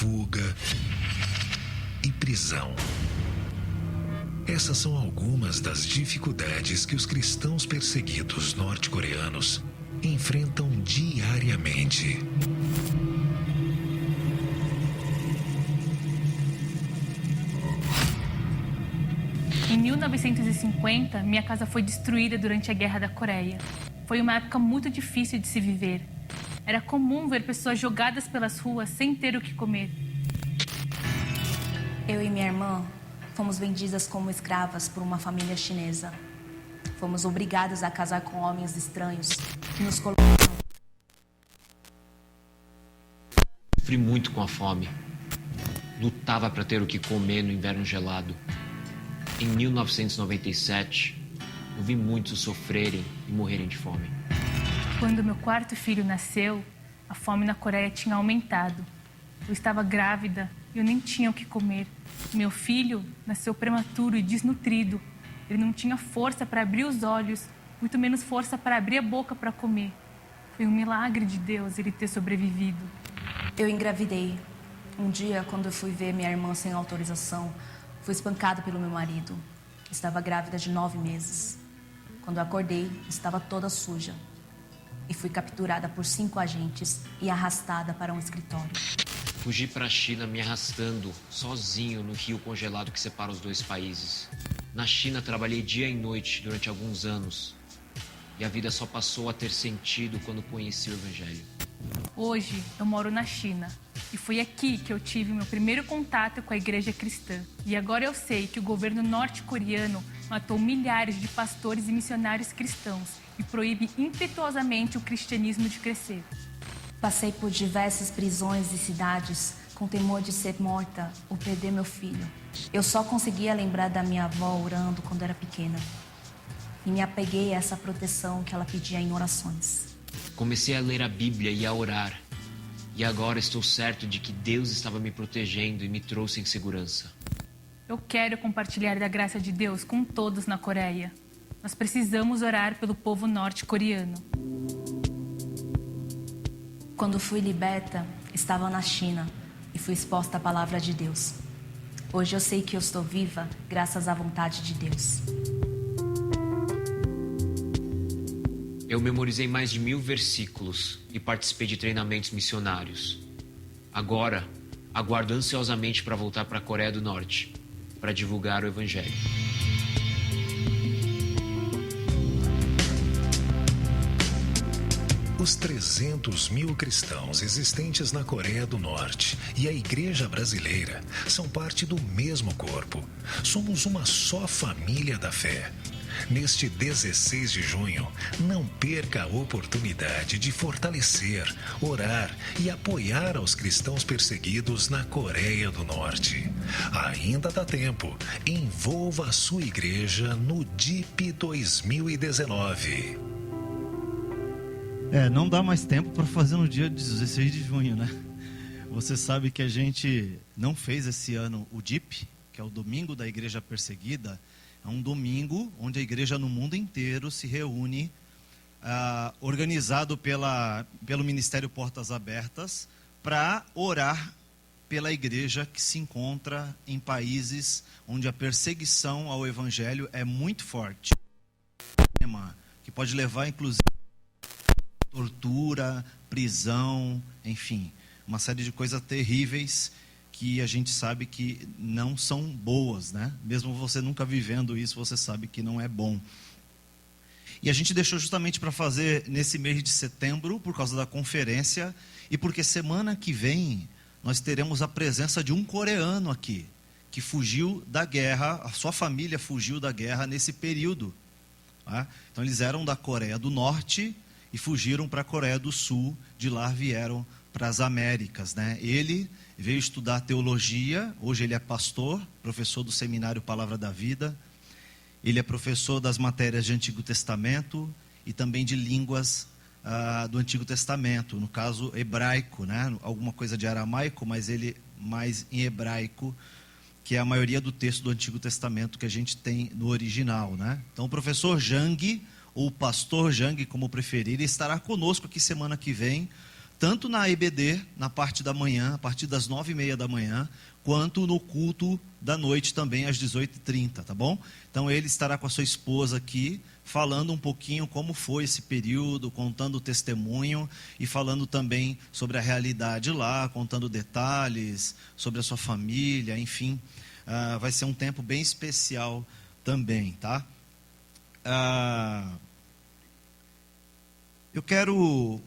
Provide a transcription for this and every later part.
fuga e prisão. Essas são algumas das dificuldades que os cristãos perseguidos norte-coreanos enfrentam diariamente. Em 1950, minha casa foi destruída durante a Guerra da Coreia. Foi uma época muito difícil de se viver. Era comum ver pessoas jogadas pelas ruas sem ter o que comer. Eu e minha irmã fomos vendidas como escravas por uma família chinesa. Fomos obrigadas a casar com homens estranhos que nos colocaram. Sofri muito com a fome. Lutava para ter o que comer no inverno gelado. Em 1997, eu vi muitos sofrerem e morrerem de fome. Quando meu quarto filho nasceu, a fome na Coreia tinha aumentado. Eu estava grávida e eu nem tinha o que comer. Meu filho nasceu prematuro e desnutrido. Ele não tinha força para abrir os olhos, muito menos força para abrir a boca para comer. Foi um milagre de Deus ele ter sobrevivido. Eu engravidei. Um dia, quando eu fui ver minha irmã sem autorização, fui espancada pelo meu marido. Estava grávida de 9 meses. Quando eu acordei, estava toda suja. E fui capturada por 5 agentes e arrastada para um escritório. Fugi para a China me arrastando, sozinho, no rio congelado que separa os dois países. Na China, trabalhei dia e noite durante alguns anos. E a vida só passou a ter sentido quando conheci o Evangelho. Hoje, eu moro na China. E foi aqui que eu tive meu primeiro contato com a igreja cristã. E agora eu sei que o governo norte-coreano matou milhares de pastores e missionários cristãos e proíbe impetuosamente o cristianismo de crescer. Passei por diversas prisões e cidades com temor de ser morta ou perder meu filho. Eu só conseguia lembrar da minha avó orando quando era pequena. E me apeguei a essa proteção que ela pedia em orações. Comecei a ler a Bíblia e a orar. E agora estou certo de que Deus estava me protegendo e me trouxe em segurança. Eu quero compartilhar da graça de Deus com todos na Coreia. Nós precisamos orar pelo povo norte-coreano. Quando fui liberta, estava na China e fui exposta à palavra de Deus. Hoje eu sei que eu estou viva graças à vontade de Deus. Eu memorizei mais de 1000 versículos e participei de treinamentos missionários. Agora, aguardo ansiosamente para voltar para a Coreia do Norte, para divulgar o Evangelho. Os 300 mil cristãos existentes na Coreia do Norte e a Igreja Brasileira são parte do mesmo corpo. Somos uma só família da fé. Neste 16 de junho, não perca a oportunidade de fortalecer, orar e apoiar aos cristãos perseguidos na Coreia do Norte. Ainda dá tempo. Envolva a sua igreja no DIP 2019. Não dá mais tempo para fazer no dia 16 de junho, né? Você sabe que a gente não fez esse ano o DIP, que é o Domingo da Igreja Perseguida. É um domingo onde a igreja no mundo inteiro se reúne, organizado pelo Ministério Portas Abertas, para orar pela igreja que se encontra em países onde a perseguição ao Evangelho é muito forte. Que pode levar, inclusive, tortura, prisão, enfim, uma série de coisas terríveis que a gente sabe que não são boas, né? Mesmo você nunca vivendo isso, você sabe que não é bom. E a gente deixou justamente para fazer nesse mês de setembro, por causa da conferência, e porque semana que vem nós teremos a presença de um coreano aqui, que fugiu da guerra, a sua família fugiu da guerra nesse período. Tá? Então eles eram da Coreia do Norte e fugiram para a Coreia do Sul, de lá vieram para as Américas, né? Ele veio estudar teologia, hoje ele é pastor, professor do seminário Palavra da Vida. Ele é professor das matérias de Antigo Testamento e também de línguas do Antigo Testamento, no caso hebraico, né? Alguma coisa de aramaico, mas ele mais em hebraico, que é a maioria do texto do Antigo Testamento que a gente tem no original, né? Então o professor Jang, ou o pastor Jang, como preferir, estará conosco aqui semana que vem, tanto na EBD, na parte da manhã, a partir das 9h30 da manhã, quanto no culto da noite também, às 18h30, tá bom? Então ele estará com a sua esposa aqui, falando um pouquinho como foi esse período, contando o testemunho e falando também sobre a realidade lá, contando detalhes sobre a sua família, enfim. Vai ser um tempo bem especial também, tá? Eu quero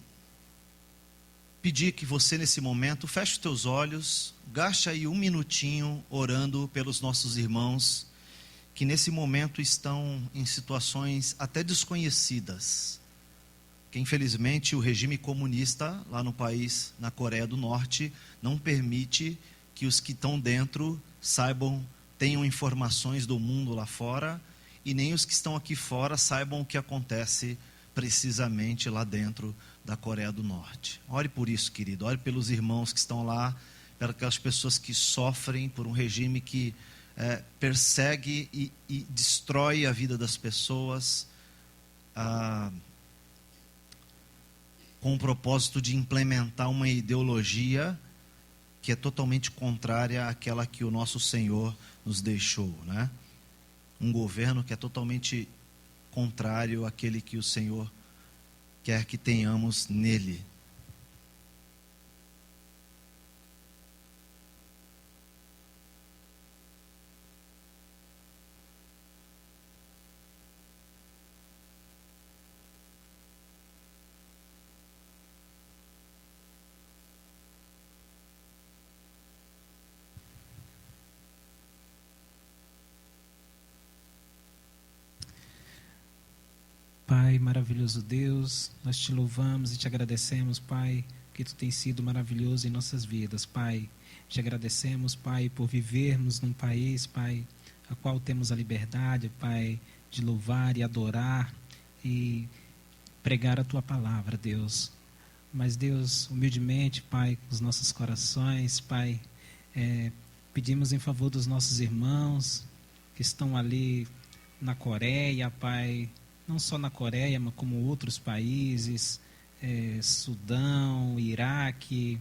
pedir que você, nesse momento, feche os teus olhos, gaste aí um minutinho orando pelos nossos irmãos que nesse momento estão em situações até desconhecidas. Que infelizmente o regime comunista lá no país, na Coreia do Norte, não permite que os que estão dentro saibam, tenham informações do mundo lá fora, e nem os que estão aqui fora saibam o que acontece precisamente lá dentro da Coreia do Norte. Ore por isso, querido. Ore pelos irmãos que estão lá, pelas pessoas que sofrem por um regime que persegue e destrói a vida das pessoas, com o propósito de implementar uma ideologia que é totalmente contrária àquela que o nosso Senhor nos deixou, né? Um governo que é totalmente contrário àquele que o Senhor quer que tenhamos nele. Pai, maravilhoso Deus, nós te louvamos e te agradecemos, Pai, que tu tens sido maravilhoso em nossas vidas, Pai. Te agradecemos, Pai, por vivermos num país, Pai, a qual temos a liberdade, Pai, de louvar e adorar e pregar a tua palavra, Deus. Mas, Deus, humildemente, Pai, com os nossos corações, Pai, pedimos em favor dos nossos irmãos que estão ali na Coreia, Pai, não só na Coreia, mas como outros países, Sudão, Iraque,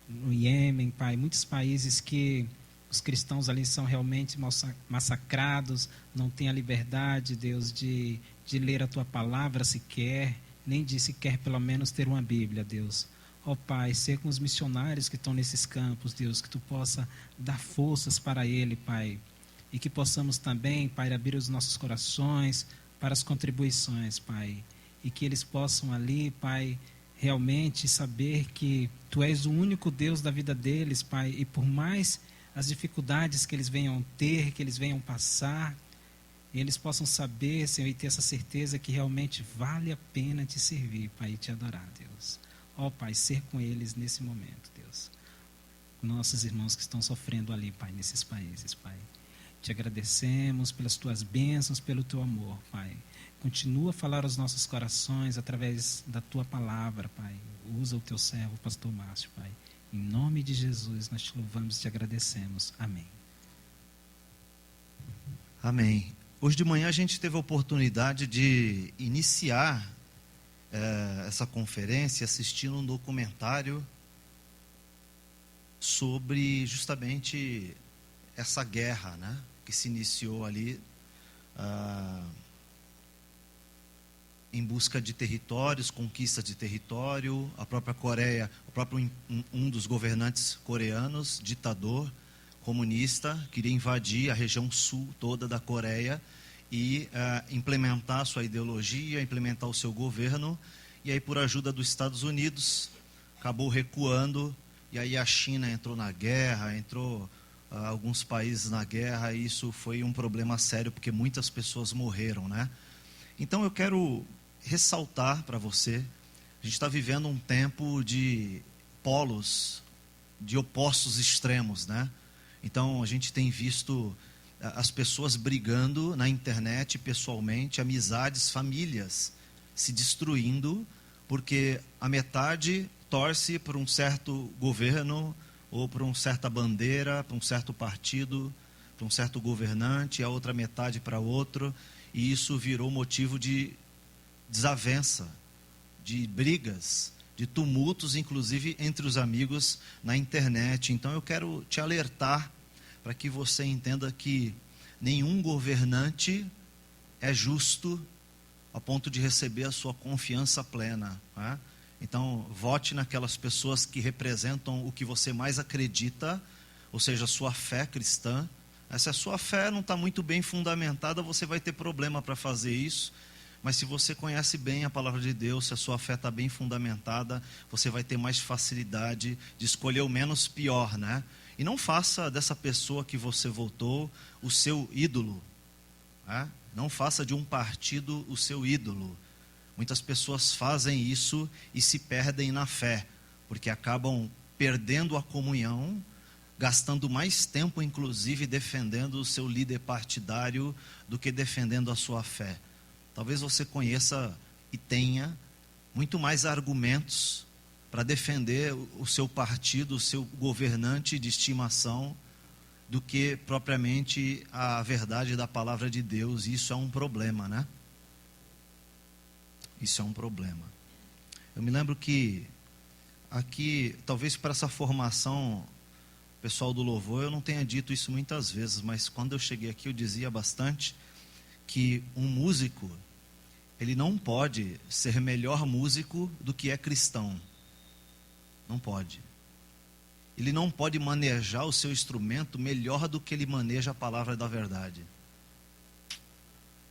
no Iêmen, Pai, muitos países que os cristãos ali são realmente massacrados, não têm a liberdade, Deus, de ler a tua palavra sequer, nem de sequer pelo menos ter uma Bíblia, Deus. Ó Pai, ser com os missionários que estão nesses campos, Deus, que tu possa dar forças para ele, Pai, e que possamos também, Pai, abrir os nossos corações para as contribuições, Pai, e que eles possam ali, Pai, realmente saber que tu és o único Deus da vida deles, Pai, e por mais as dificuldades que eles venham ter, que eles venham passar, eles possam saber, Senhor, e ter essa certeza que realmente vale a pena te servir, Pai, e te adorar, Deus. Ó Pai, ser com eles nesse momento, Deus. Nossos irmãos que estão sofrendo ali, Pai, nesses países, Pai. Te agradecemos pelas tuas bênçãos, pelo teu amor, Pai. Continua a falar aos nossos corações através da tua palavra, Pai. Usa o teu servo, pastor Márcio, Pai. Em nome de Jesus, nós te louvamos e te agradecemos. Amém. Amém. Hoje de manhã a gente teve a oportunidade de iniciar essa conferência assistindo um documentário sobre justamente essa guerra, né, que se iniciou ali em busca de territórios, conquista de território. A própria Coreia, um dos governantes coreanos, ditador comunista, queria invadir a região sul toda da Coreia e implementar a sua ideologia, implementar o seu governo. E aí, por ajuda dos Estados Unidos, acabou recuando, e aí a China entrou na guerra, entrou alguns países na guerra, e isso foi um problema sério, porque muitas pessoas morreram, né? Então eu quero ressaltar para você, a gente está vivendo um tempo de polos, de opostos extremos, né? Então a gente tem visto as pessoas brigando na internet, pessoalmente, amizades, famílias se destruindo, porque a metade torce por um certo governo, ou por uma certa bandeira, para um certo partido, para um certo governante, e a outra metade para outro, e isso virou motivo de desavença, de brigas, de tumultos, inclusive entre os amigos na internet. Então eu quero te alertar para que você entenda que nenhum governante é justo a ponto de receber a sua confiança plena, né? Então, vote naquelas pessoas que representam o que você mais acredita, ou seja, a sua fé cristã. Se a sua fé não está muito bem fundamentada, você vai ter problema para fazer isso. Mas se você conhece bem a palavra de Deus, se a sua fé está bem fundamentada, você vai ter mais facilidade de escolher o menos pior, né? E não faça dessa pessoa que você votou o seu ídolo, né? Não faça de um partido o seu ídolo. Muitas pessoas fazem isso e se perdem na fé, porque acabam perdendo a comunhão, gastando mais tempo, inclusive, defendendo o seu líder partidário do que defendendo a sua fé. Talvez você conheça e tenha muito mais argumentos para defender o seu partido, o seu governante de estimação, do que propriamente a verdade da palavra de Deus. Isso é um problema, né? Isso é um problema. Eu me lembro que aqui, talvez para essa formação, pessoal do louvor, eu não tenha dito isso muitas vezes, mas quando eu cheguei aqui eu dizia bastante que um músico, ele não pode ser melhor músico do que é cristão. Não pode. Ele não pode manejar o seu instrumento melhor do que ele maneja a palavra da verdade.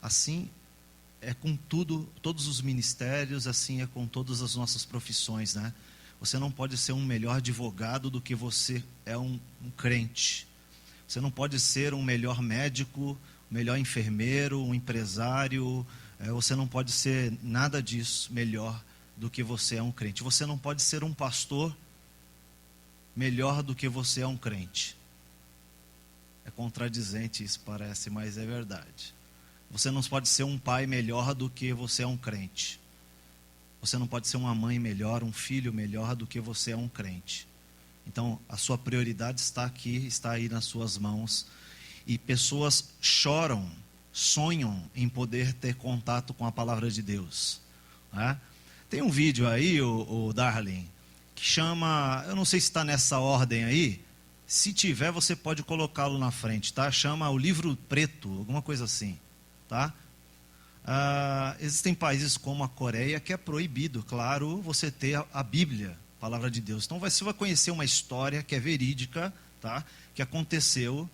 Assim é com tudo, todos os ministérios, assim é com todas as nossas profissões, né? Você não pode ser um melhor advogado do que você é um crente. Você não pode ser um melhor médico, um melhor enfermeiro, um empresário. Você não pode ser nada disso melhor do que você é um crente. Você não pode ser um pastor melhor do que você é um crente. É contradizente isso, parece, mas é verdade. Você não pode ser um pai melhor do que você é um crente. Você não pode ser uma mãe melhor, um filho melhor do que você é um crente. Então, a sua prioridade está aqui, está aí nas suas mãos. E pessoas choram, sonham em poder ter contato com a palavra de Deus, né? Tem um vídeo aí, o Darling, que chama, eu não sei se está nessa ordem aí, se tiver você pode colocá-lo na frente, tá? Chama o Livro Preto, alguma coisa assim, tá? Existem países como a Coreia que é proibido, claro, você ter a Bíblia, a palavra de Deus. Então você vai conhecer uma história que é verídica, tá? Que aconteceu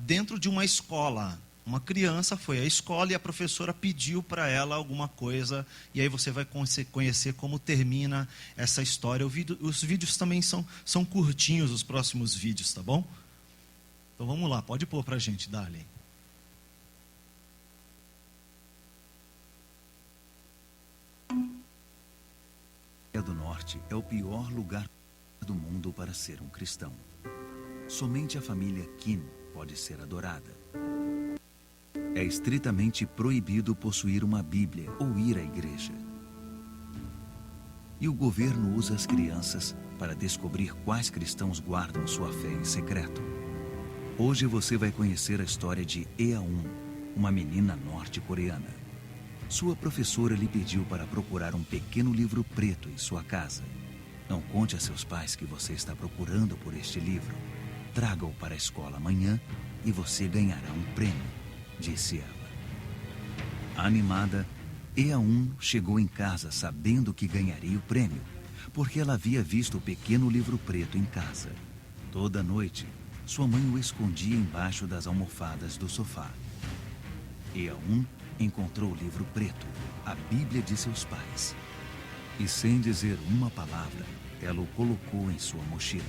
dentro de uma escola. Uma criança foi à escola e a professora pediu para ela alguma coisa, e aí você vai conhecer como termina essa história. Os vídeos também são curtinhos, os próximos vídeos, tá bom? Então vamos lá, pode pôr para a gente, Darlene. Coreia do Norte é o pior lugar do mundo para ser um cristão. Somente a família Kim pode ser adorada. É estritamente proibido possuir uma Bíblia ou ir à igreja. E o governo usa as crianças para descobrir quais cristãos guardam sua fé em secreto. Hoje você vai conhecer a história de Eun, uma menina norte-coreana. Sua professora lhe pediu para procurar um pequeno livro preto em sua casa. Não conte a seus pais que você está procurando por este livro. Traga-o para a escola amanhã e você ganhará um prêmio, disse ela. Animada, Eun chegou em casa sabendo que ganharia o prêmio, porque ela havia visto o pequeno livro preto em casa. Toda noite, sua mãe o escondia embaixo das almofadas do sofá. Eun encontrou o livro preto, a Bíblia de seus pais. E sem dizer uma palavra, ela o colocou em sua mochila.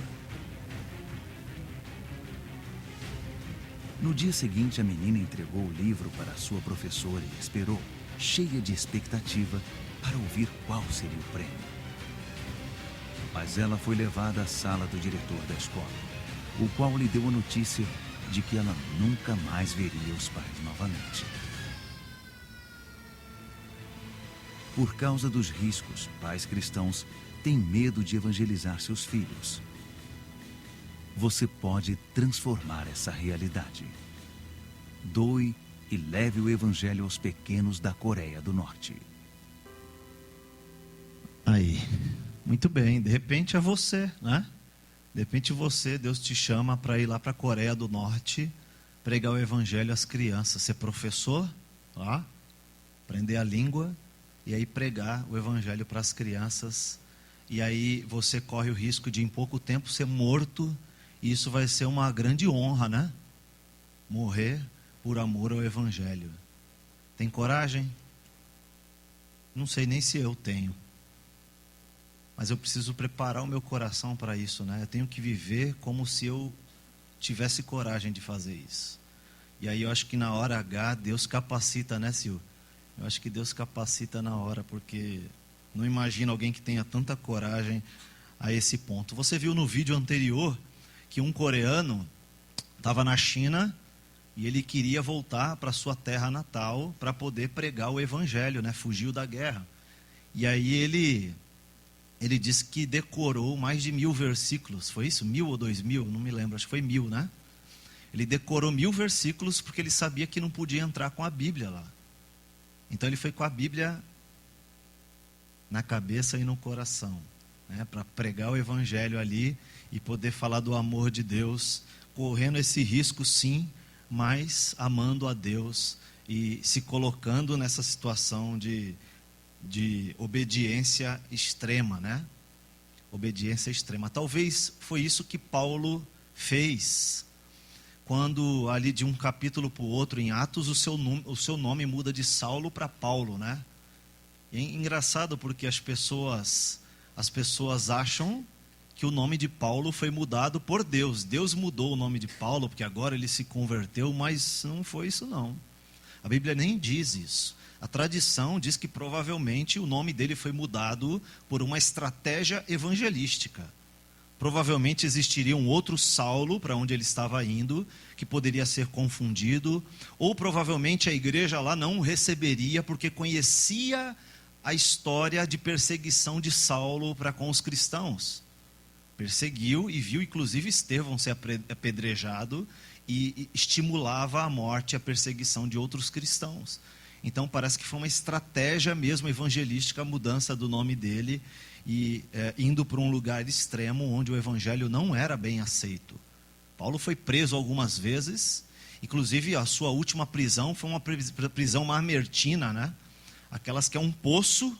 No dia seguinte, a menina entregou o livro para sua professora e esperou, cheia de expectativa, para ouvir qual seria o prêmio. Mas ela foi levada à sala do diretor da escola, o qual lhe deu a notícia de que ela nunca mais veria os pais novamente. Por causa dos riscos, pais cristãos têm medo de evangelizar seus filhos. Você pode transformar essa realidade. Doe e leve o evangelho aos pequenos da Coreia do Norte. Aí, Muito bem, de repente é você, né? De repente você, Deus te chama para ir lá para a Coreia do Norte, pregar o evangelho às crianças, ser professor lá, aprender a língua e aí pregar o evangelho para as crianças. E aí você corre o risco de em pouco tempo ser morto, e isso vai ser uma grande honra, né? Morrer por amor ao evangelho. Tem coragem? Não sei nem se eu tenho. Mas eu preciso preparar o meu coração para isso, né? Eu tenho que viver como se eu tivesse coragem de fazer isso. E aí eu acho que na hora H, Deus capacita, né, Sil? Eu acho que Deus capacita na hora, porque não imagino alguém que tenha tanta coragem a esse ponto. Você viu no vídeo anterior que um coreano estava na China e ele queria voltar para sua terra natal para poder pregar o evangelho, né? Fugiu da guerra. E aí ele disse que decorou mais de 1000 versículos. Foi isso? 1000 ou 2000? Não me lembro, acho que foi 1000, né? Ele decorou 1000 versículos porque ele sabia que não podia entrar com a Bíblia lá. Então ele foi com a Bíblia na cabeça e no coração, né? Para pregar o evangelho ali e poder falar do amor de Deus, correndo esse risco sim, mas amando a Deus e se colocando nessa situação de obediência extrema, né? Obediência extrema. Talvez foi isso que Paulo fez, quando ali de um capítulo para o outro, em Atos, o seu nome muda de Saulo para Paulo, né? E é engraçado porque as pessoas acham que o nome de Paulo foi mudado por Deus. Deus mudou o nome de Paulo, porque agora ele se converteu, mas não foi isso não. A Bíblia nem diz isso. A tradição diz que provavelmente o nome dele foi mudado por uma estratégia evangelística. Provavelmente existiria um outro Saulo para onde ele estava indo, que poderia ser confundido, ou provavelmente a igreja lá não o receberia porque conhecia a história de perseguição de Saulo para com os cristãos. Perseguiu e viu inclusive Estevão ser apedrejado e estimulava a morte e a perseguição de outros cristãos. Então parece que foi uma estratégia mesmo evangelística a mudança do nome dele e indo para um lugar extremo onde o evangelho não era bem aceito. Paulo foi preso algumas vezes, inclusive a sua última prisão foi uma prisão mamertina, né? Aquelas que é um poço,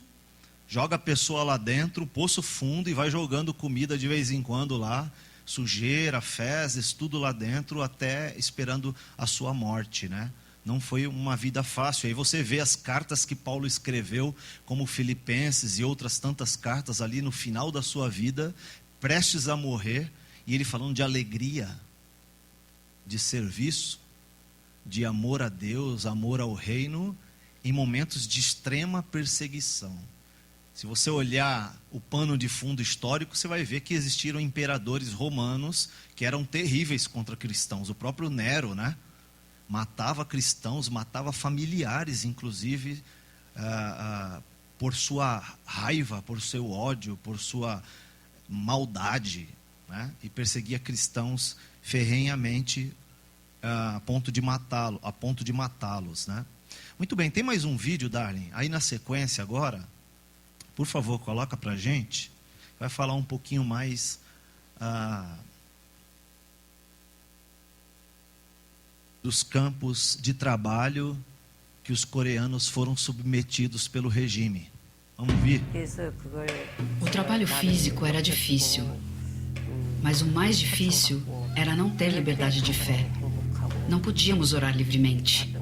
joga a pessoa lá dentro, poço fundo, e vai jogando comida de vez em quando lá, sujeira, fezes, tudo lá dentro, até esperando a sua morte, né? Não foi uma vida fácil. Aí você vê as cartas que Paulo escreveu, como Filipenses e outras tantas cartas ali no final da sua vida, prestes a morrer, e ele falando de alegria, de serviço, de amor a Deus, amor ao reino, em momentos de extrema perseguição. Se você olhar o pano de fundo histórico, você vai ver que existiram imperadores romanos que eram terríveis contra cristãos. O próprio Nero, né? Matava cristãos, matava familiares, inclusive, por sua raiva, por seu ódio, por sua maldade, né? E perseguia cristãos ferrenhamente a ponto de matá-los, né? Muito bem, tem mais um vídeo, Darlene, aí na sequência agora, por favor, coloca pra gente, vai falar um pouquinho mais dos campos de trabalho que os coreanos foram submetidos pelo regime. Vamos ver. O trabalho físico era difícil, mas o mais difícil era não ter liberdade de fé. Não podíamos orar livremente.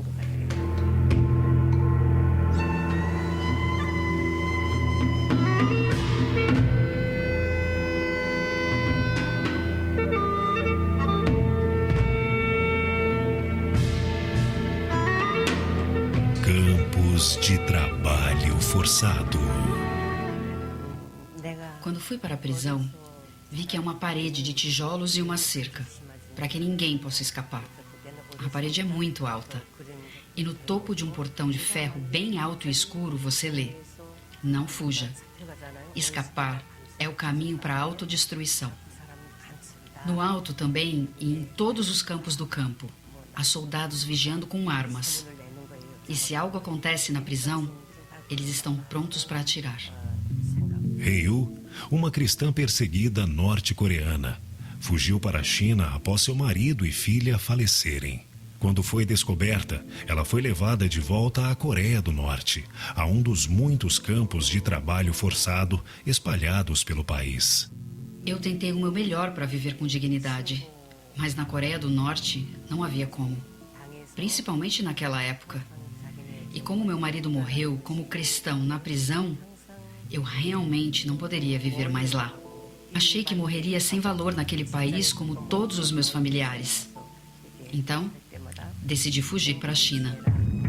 Campos de trabalho forçado. Quando fui para a prisão, vi que é uma parede de tijolos e uma cerca, para que ninguém possa escapar. A parede é muito alta. E no topo de um portão de ferro bem alto e escuro, você lê: não fuja. Escapar é o caminho para a autodestruição. No alto também, e em todos os campos do campo, há soldados vigiando com armas. E se algo acontece na prisão, eles estão prontos para atirar. Ryu, uma cristã perseguida norte-coreana. Fugiu para a China após seu marido e filha falecerem. Quando foi descoberta, ela foi levada de volta à Coreia do Norte, a um dos muitos campos de trabalho forçado espalhados pelo país. Eu tentei o meu melhor para viver com dignidade, mas na Coreia do Norte não havia como, principalmente naquela época. E como meu marido morreu como cristão na prisão, eu realmente não poderia viver mais lá. Achei que morreria sem valor naquele país como todos os meus familiares. Então, decidi fugir para a China.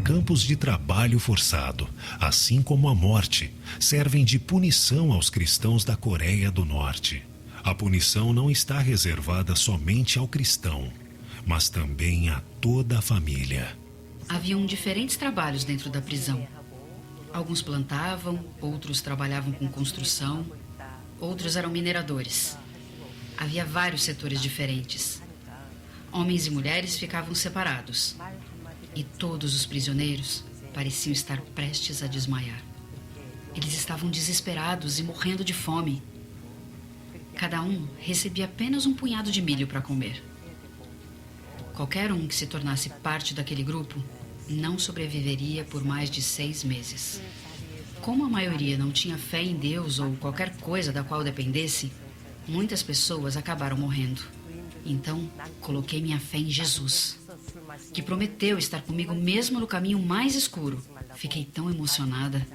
Campos de trabalho forçado, assim como a morte, servem de punição aos cristãos da Coreia do Norte. A punição não está reservada somente ao cristão, mas também a toda a família. Haviam diferentes trabalhos dentro da prisão. Alguns plantavam, outros trabalhavam com construção, outros eram mineradores. Havia vários setores diferentes. Homens e mulheres ficavam separados. E todos os prisioneiros pareciam estar prestes a desmaiar. Eles estavam desesperados e morrendo de fome. Cada um recebia apenas um punhado de milho para comer. Qualquer um que se tornasse parte daquele grupo não sobreviveria por mais de 6 meses. Como a maioria não tinha fé em Deus ou qualquer coisa da qual dependesse, muitas pessoas acabaram morrendo. Então, coloquei minha fé em Jesus, que prometeu estar comigo mesmo no caminho mais escuro. Fiquei tão emocionada,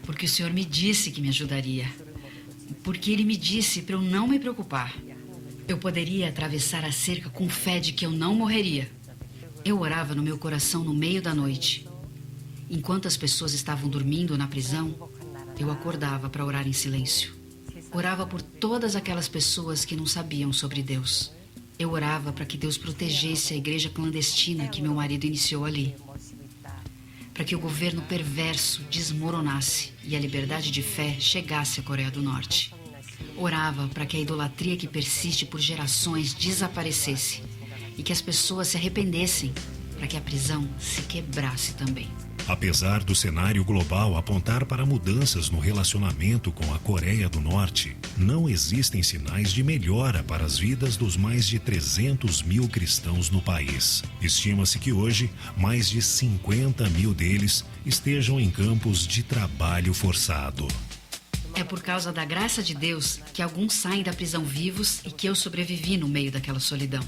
porque o Senhor me disse que me ajudaria. Porque Ele me disse para eu não me preocupar. Eu poderia atravessar a cerca com fé de que eu não morreria. Eu orava no meu coração no meio da noite. Enquanto as pessoas estavam dormindo na prisão, eu acordava para orar em silêncio. Orava por todas aquelas pessoas que não sabiam sobre Deus. Eu orava para que Deus protegesse a igreja clandestina que meu marido iniciou ali. Para que o governo perverso desmoronasse e a liberdade de fé chegasse à Coreia do Norte. Orava para que a idolatria que persiste por gerações desaparecesse e que as pessoas se arrependessem, para que a prisão se quebrasse também. Apesar do cenário global apontar para mudanças no relacionamento com a Coreia do Norte, não existem sinais de melhora para as vidas dos mais de 300 mil cristãos no país. Estima-se que hoje, mais de 50 mil deles estejam em campos de trabalho forçado. É por causa da graça de Deus que alguns saem da prisão vivos e que eu sobrevivi no meio daquela solidão.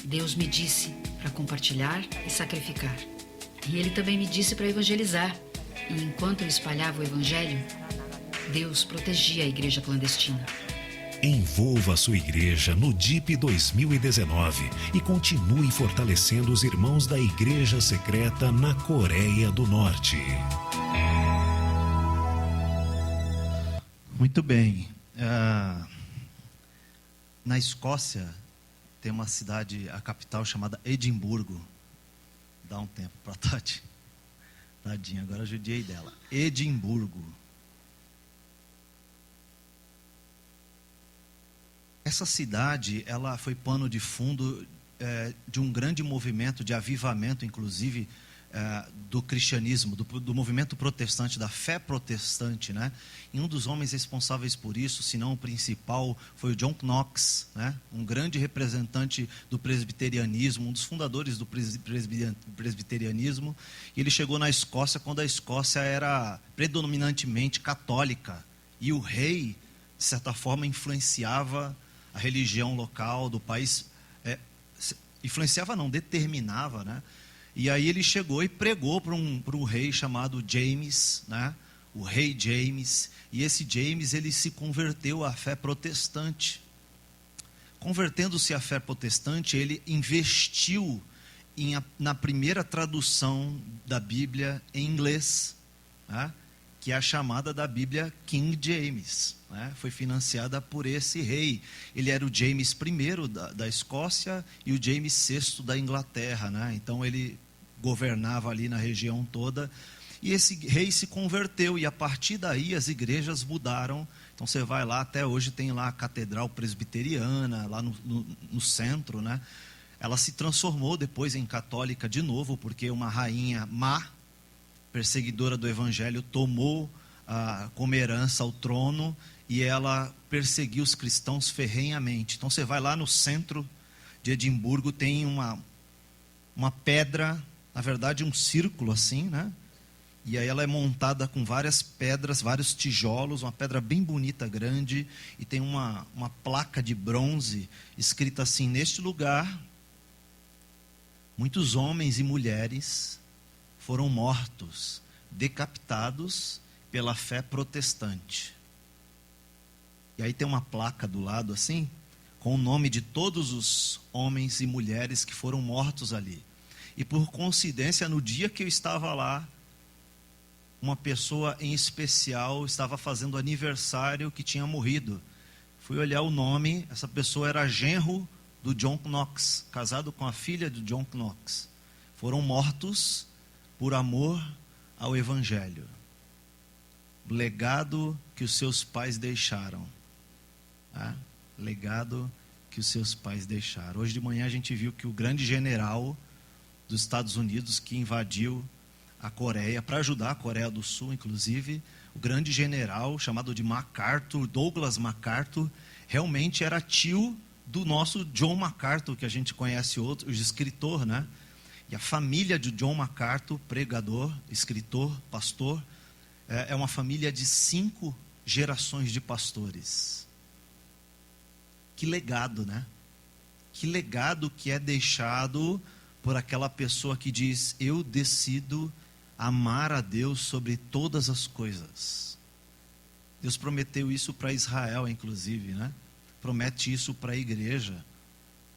Deus me disse para compartilhar e sacrificar. E Ele também me disse para evangelizar. E enquanto eu espalhava o evangelho, Deus protegia a igreja clandestina. Envolva a sua igreja no DIP 2019 e continue fortalecendo os irmãos da Igreja Secreta na Coreia do Norte. Muito bem. Na Escócia tem uma cidade, a capital, chamada Edimburgo. Dá um tempo para Tati. Tadinha, agora eu judiei dela. Edimburgo. Essa cidade, ela foi pano de fundo de um grande movimento de avivamento, inclusive, do cristianismo, do movimento protestante, da fé protestante, né? E um dos homens responsáveis por isso, se não o principal, foi o John Knox, né? Um grande representante do presbiterianismo, um dos fundadores do presbiterianismo. E ele chegou na Escócia quando a Escócia era predominantemente católica, e o rei, de certa forma, influenciava a religião local do país, influenciava não, determinava, né? E aí ele chegou e pregou para um rei chamado James, né? O rei James. E esse James, ele se converteu à fé protestante. Convertendo-se à fé protestante, ele investiu na primeira tradução da Bíblia em inglês, né? Que é a chamada da Bíblia King James, né? Foi financiada por esse rei. Ele era o James I da Escócia e o James VI da Inglaterra, né? Então ele governava ali na região toda, e esse rei se converteu, e a partir daí as igrejas mudaram. Então você vai lá, até hoje tem lá a Catedral Presbiteriana, lá no centro, né? Ela se transformou depois em católica de novo, porque uma rainha má, perseguidora do evangelho, tomou como herança o trono, e ela perseguiu os cristãos ferrenhamente. Então você vai lá no centro de Edimburgo, tem uma pedra, na verdade um círculo assim, né? E aí ela é montada com várias pedras, vários tijolos, uma pedra bem bonita, grande, e tem uma placa de bronze escrita assim: neste lugar, muitos homens e mulheres foram mortos, decapitados pela fé protestante. E aí tem uma placa do lado assim, com o nome de todos os homens e mulheres que foram mortos ali. E por coincidência, no dia que eu estava lá, uma pessoa em especial estava fazendo aniversário que tinha morrido. Fui olhar o nome, essa pessoa era genro do John Knox, casado com a filha do John Knox. Foram mortos por amor ao Evangelho. O legado que os seus pais deixaram. Legado que os seus pais deixaram. Hoje de manhã a gente viu que o grande general dos Estados Unidos que invadiu a Coreia, para ajudar a Coreia do Sul, inclusive, o grande general chamado de MacArthur, Douglas MacArthur, realmente era tio do nosso John MacArthur, que a gente conhece outro, o escritor, né? E a família de John MacArthur, pregador, escritor, pastor, é uma família de 5 gerações de pastores. Que legado, né? Que legado que é deixado por aquela pessoa que diz: eu decido amar a Deus sobre todas as coisas. Deus prometeu isso para Israel, inclusive, né? Promete isso para a igreja,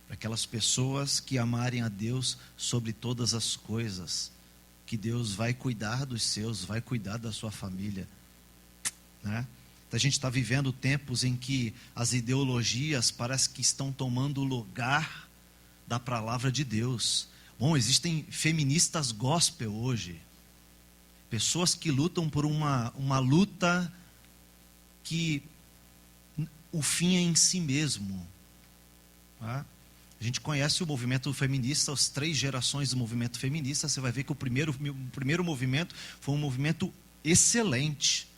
para aquelas pessoas que amarem a Deus sobre todas as coisas, que Deus vai cuidar dos seus, vai cuidar da sua família, né? A gente está vivendo tempos em que as ideologias parece que estão tomando o lugar da palavra de Deus. Bom, existem feministas gospel hoje, pessoas que lutam por uma luta que o fim é em si mesmo. Tá? A gente conhece o movimento feminista, as 3 gerações do movimento feminista. Você vai ver que o primeiro movimento foi um movimento excelente.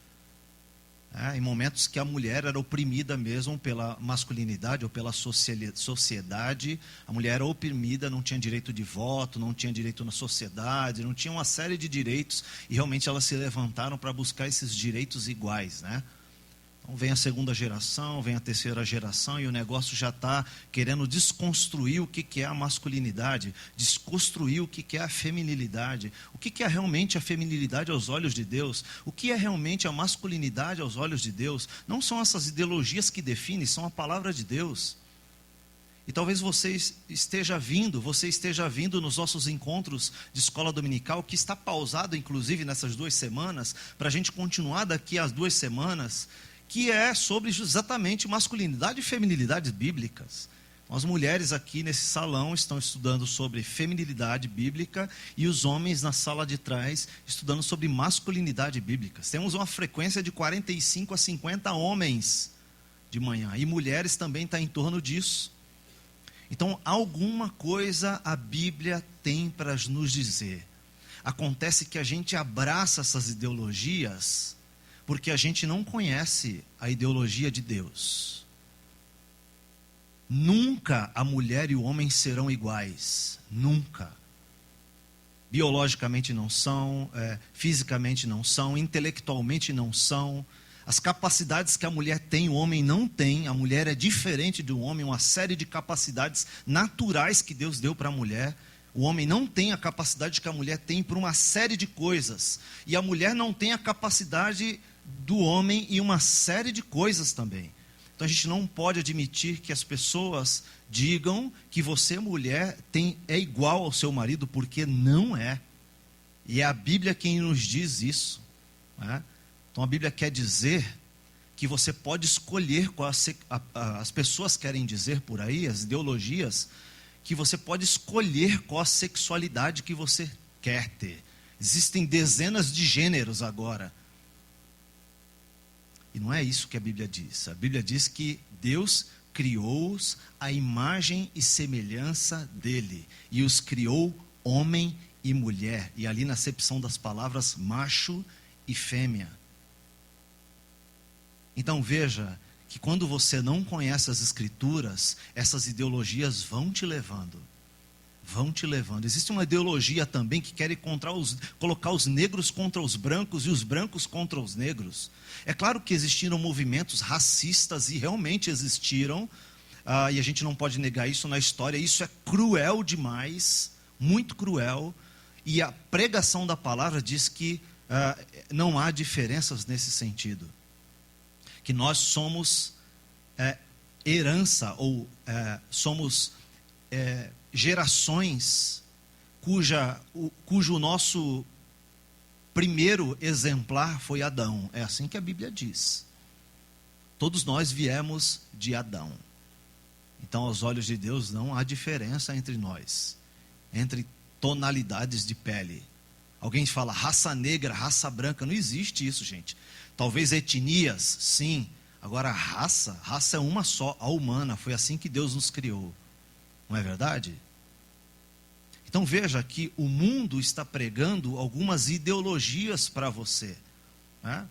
Em momentos que a mulher era oprimida mesmo pela masculinidade ou pela sociedade, a mulher era oprimida, não tinha direito de voto, não tinha direito na sociedade, não tinha uma série de direitos, e realmente elas se levantaram para buscar esses direitos iguais, né? Então vem a 2ª geração, vem a 3ª geração, e o negócio já está querendo desconstruir o que é a masculinidade, desconstruir o que é a feminilidade, o que é realmente a feminilidade aos olhos de Deus, o que é realmente a masculinidade aos olhos de Deus. Não são essas ideologias que definem, são a palavra de Deus. E talvez você esteja vindo nos nossos encontros de escola dominical, que está pausado inclusive nessas 2 semanas, para a gente continuar daqui às 2 semanas, que é sobre exatamente masculinidade e feminilidade bíblicas. As mulheres aqui nesse salão estão estudando sobre feminilidade bíblica, e os homens na sala de trás estudando sobre masculinidade bíblica. Temos uma frequência de 45 a 50 homens de manhã, e mulheres também está em torno disso. Então, alguma coisa a Bíblia tem para nos dizer. Acontece que a gente abraça essas ideologias porque a gente não conhece a ideologia de Deus. Nunca a mulher e o homem serão iguais. Nunca. Biologicamente não são, fisicamente não são, intelectualmente não são. As capacidades que a mulher tem, o homem não tem. A mulher é diferente do homem, uma série de capacidades naturais que Deus deu para a mulher. O homem não tem a capacidade que a mulher tem por uma série de coisas. E a mulher não tem a capacidade do homem em uma série de coisas também. Então a gente não pode admitir que as pessoas digam que você, mulher, é igual ao seu marido, porque não é. E é a Bíblia quem nos diz isso, né? Então a Bíblia quer dizer que você pode escolher as pessoas querem dizer por aí, as ideologias, que você pode escolher qual a sexualidade que você quer ter. Existem dezenas de gêneros agora. E não é isso que a Bíblia diz. A Bíblia diz que Deus criou-os à imagem e semelhança dele. E os criou homem e mulher. E ali na acepção das palavras macho e fêmea. Então veja que quando você não conhece as Escrituras, essas ideologias vão te levando. Vão te levando. Existe uma ideologia também que quer colocar os negros contra os brancos e os brancos contra os negros. É claro que existiram movimentos racistas e realmente existiram, e a gente não pode negar isso na história. Isso é cruel demais, muito cruel. E a pregação da palavra diz que não há diferenças nesse sentido. Que nós somos herança, ou somos gerações cujo nosso primeiro exemplar foi Adão. É assim que a Bíblia diz. Todos nós viemos de Adão. Então, aos olhos de Deus, não há diferença entre nós, entre tonalidades de pele. Alguém fala raça negra, raça branca, não existe isso, gente. Talvez etnias, sim. Agora, raça é uma só, a humana. Foi assim que Deus nos criou. Não é verdade? Então veja que o mundo está pregando algumas ideologias para você, né?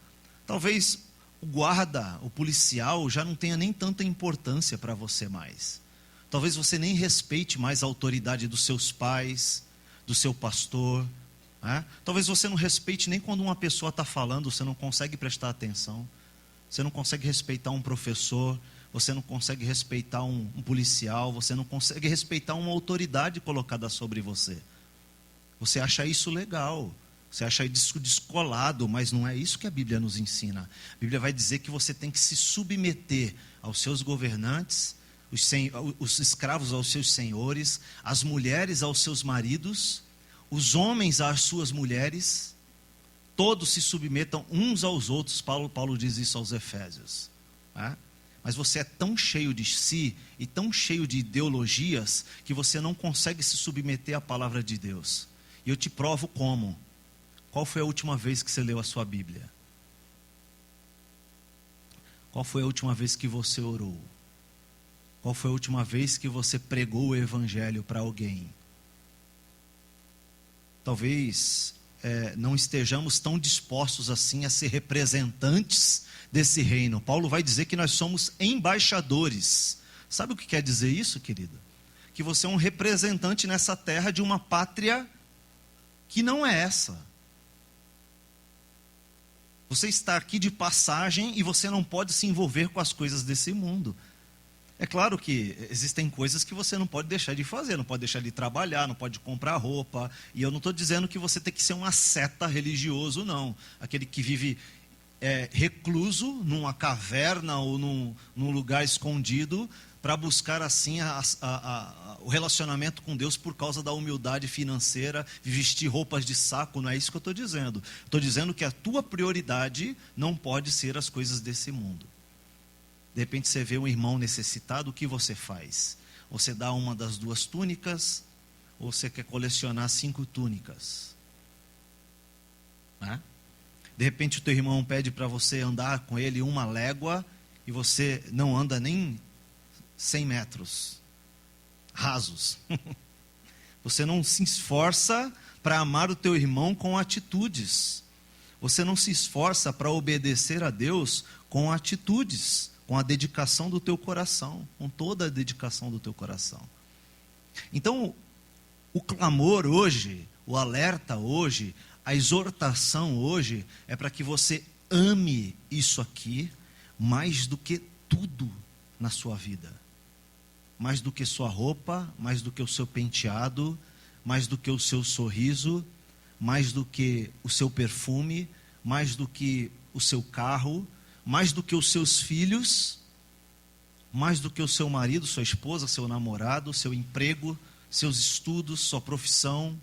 Talvez o guarda, o policial já não tenha nem tanta importância para você mais. Talvez você nem respeite mais a autoridade dos seus pais, do seu pastor, né? Talvez você não respeite nem quando uma pessoa está falando, você não consegue prestar atenção. Você não consegue respeitar um professor, você não consegue respeitar um policial, você não consegue respeitar uma autoridade colocada sobre você. Você acha isso legal, você acha isso descolado, mas não é isso que a Bíblia nos ensina. A Bíblia vai dizer que você tem que se submeter aos seus governantes, os escravos aos seus senhores, as mulheres aos seus maridos, os homens às suas mulheres. Todos se submetam uns aos outros. Paulo diz isso aos Efésios, né? Mas você é tão cheio de si e tão cheio de ideologias que você não consegue se submeter à palavra de Deus. E eu te provo como. Qual foi a última vez que você leu a sua Bíblia? Qual foi a última vez que você orou? Qual foi a última vez que você pregou o Evangelho para alguém? Talvez não estejamos tão dispostos assim a ser representantes desse reino. Paulo vai dizer que nós somos embaixadores. Sabe o que quer dizer isso, querido? Que você é um representante nessa terra de uma pátria que não é essa. Você está aqui de passagem e você não pode se envolver com as coisas desse mundo. É claro que existem coisas que você não pode deixar de fazer, não pode deixar de trabalhar, não pode comprar roupa. E eu não estou dizendo que você tem que ser um asceta religioso, não. Aquele que vive recluso numa caverna ou num lugar escondido para buscar assim o relacionamento com Deus por causa da humildade financeira, vestir roupas de saco. Não é isso que eu estou dizendo. Estou dizendo que a tua prioridade não pode ser as coisas desse mundo. De repente você vê um irmão necessitado, o que você faz? Você dá uma das 2 túnicas, ou você quer colecionar 5 túnicas? Né? De repente o teu irmão pede para você andar com ele 1 légua, e você não anda nem 100 metros rasos. Você não se esforça para amar o teu irmão com atitudes. Você não se esforça para obedecer a Deus com atitudes, com a dedicação do teu coração, com toda a dedicação do teu coração. Então, o clamor hoje, o alerta hoje, a exortação hoje é para que você ame isso aqui mais do que tudo na sua vida. Mais do que sua roupa, mais do que o seu penteado, mais do que o seu sorriso, mais do que o seu perfume, mais do que o seu carro, mais do que os seus filhos, mais do que o seu marido, sua esposa, seu namorado, seu emprego, seus estudos, sua profissão.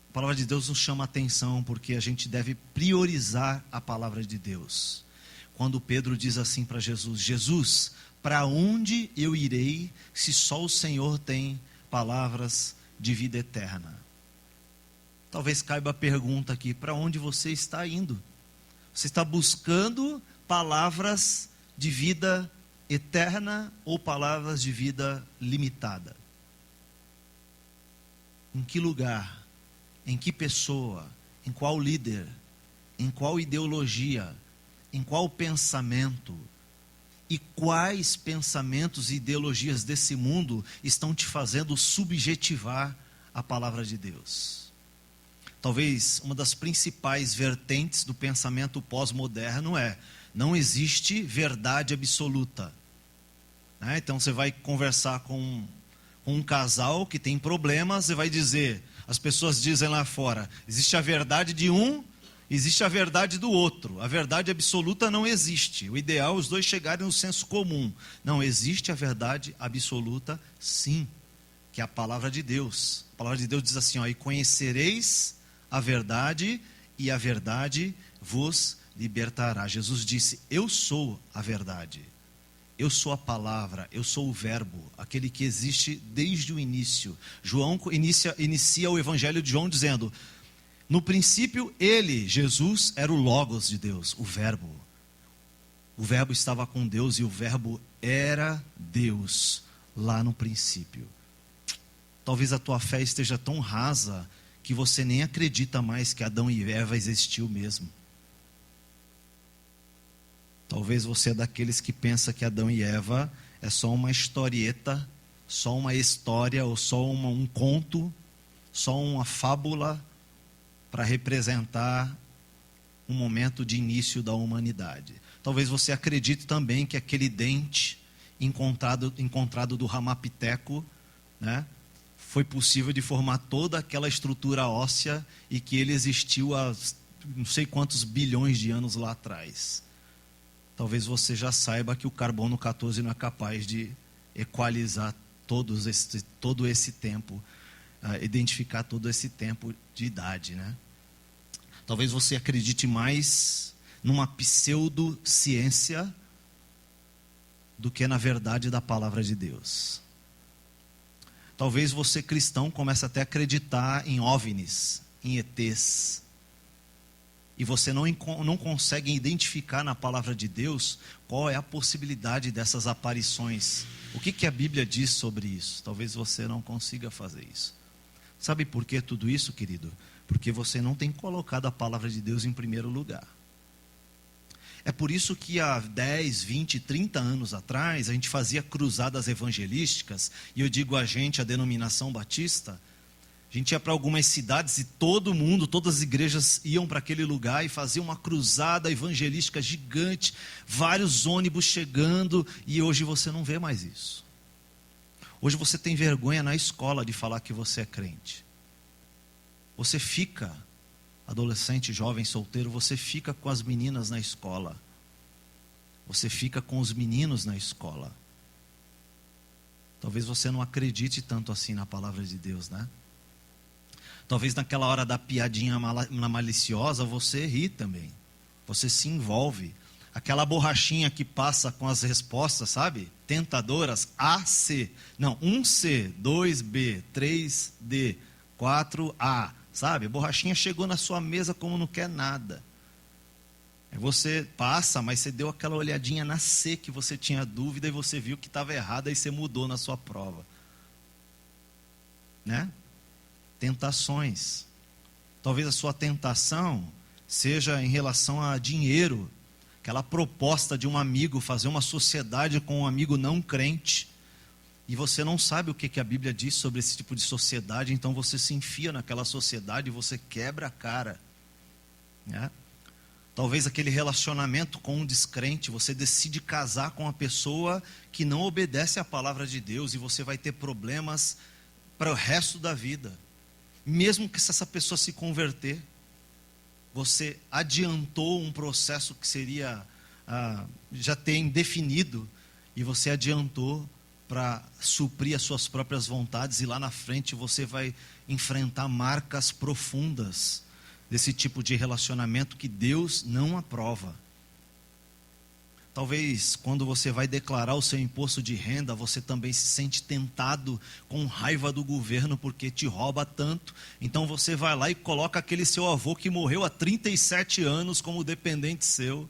A palavra de Deus nos chama a atenção porque a gente deve priorizar a palavra de Deus. Quando Pedro diz assim para Jesus: Jesus, para onde eu irei se só o Senhor tem palavras de vida eterna? Talvez caiba a pergunta aqui: para onde você está indo? Você está buscando palavras de vida eterna ou palavras de vida limitada? Em que lugar, em que pessoa, em qual líder, em qual ideologia, em qual pensamento e quais pensamentos e ideologias desse mundo estão te fazendo subjetivar a palavra de Deus. Talvez uma das principais vertentes do pensamento pós-moderno é: não existe verdade absoluta. Então você vai conversar com um casal que tem problemas, você vai dizer, as pessoas dizem lá fora, existe a verdade de um, existe a verdade do outro. A verdade absoluta não existe. O ideal é os dois chegarem no senso comum. Não, existe a verdade absoluta, sim, que é a palavra de Deus. A palavra de Deus diz assim, ó, e conhecereis a verdade, e a verdade vos libertará. Jesus disse, eu sou a verdade. Eu sou a palavra, eu sou o verbo, aquele que existe desde o início. João inicia o evangelho de João dizendo, no princípio ele, Jesus, era o Logos de Deus, o verbo. O verbo estava com Deus e o verbo era Deus lá no princípio. Talvez a tua fé esteja tão rasa que você nem acredita mais que Adão e Eva existiu mesmo. Talvez você é daqueles que pensa que Adão e Eva é só uma historieta, só uma história, ou só um conto, só uma fábula para representar um momento de início da humanidade. Talvez você acredite também que aquele dente encontrado do Ramapiteco, né, foi possível de formar toda aquela estrutura óssea e que ele existiu há não sei quantos bilhões de anos lá atrás. Talvez você já saiba que o carbono 14 não é capaz de equalizar todo esse tempo, identificar todo esse tempo de idade, né? Talvez você acredite mais numa pseudociência do que na verdade da palavra de Deus. Talvez você, cristão, comece até a acreditar em OVNIs, em ETs. E você não consegue identificar na palavra de Deus qual é a possibilidade dessas aparições. O que a Bíblia diz sobre isso? Talvez você não consiga fazer isso. Sabe por que tudo isso, querido? Porque você não tem colocado a palavra de Deus em primeiro lugar. É por isso que há 10, 20, 30 anos atrás, a gente fazia cruzadas evangelísticas, e eu digo a gente, a denominação batista, a gente ia para algumas cidades e todo mundo, todas as igrejas iam para aquele lugar e faziam uma cruzada evangelística gigante, vários ônibus chegando, e hoje você não vê mais isso. Hoje você tem vergonha na escola de falar que você é crente. Você fica, adolescente, jovem, solteiro, você fica com as meninas na escola. Você fica com os meninos na escola. Talvez você não acredite tanto assim na palavra de Deus, né? Talvez naquela hora da piadinha maliciosa você ri também. Você se envolve. Aquela borrachinha que passa com as respostas, sabe? Tentadoras, A, C. Não, 1C, 2B, 3D, 4A. Sabe? A borrachinha chegou na sua mesa como não quer nada. Aí você passa, mas você deu aquela olhadinha na C que você tinha dúvida e você viu que estava errada e você mudou na sua prova. Né? Tentações. Talvez a sua tentação seja em relação a dinheiro, aquela proposta de um amigo fazer uma sociedade com um amigo não crente, e você não sabe o que a Bíblia diz sobre esse tipo de sociedade, então você se enfia naquela sociedade e você quebra a cara, né? Talvez aquele relacionamento com um descrente, você decide casar com uma pessoa que não obedece à palavra de Deus e você vai ter problemas para o resto da vida. Mesmo que essa pessoa se converter, você adiantou um processo que seria, já tem definido, e você adiantou para suprir as suas próprias vontades, e lá na frente você vai enfrentar marcas profundas desse tipo de relacionamento que Deus não aprova. Talvez quando você vai declarar o seu imposto de renda, você também se sente tentado com raiva do governo porque te rouba tanto. Então você vai lá e coloca aquele seu avô que morreu há 37 anos como dependente seu,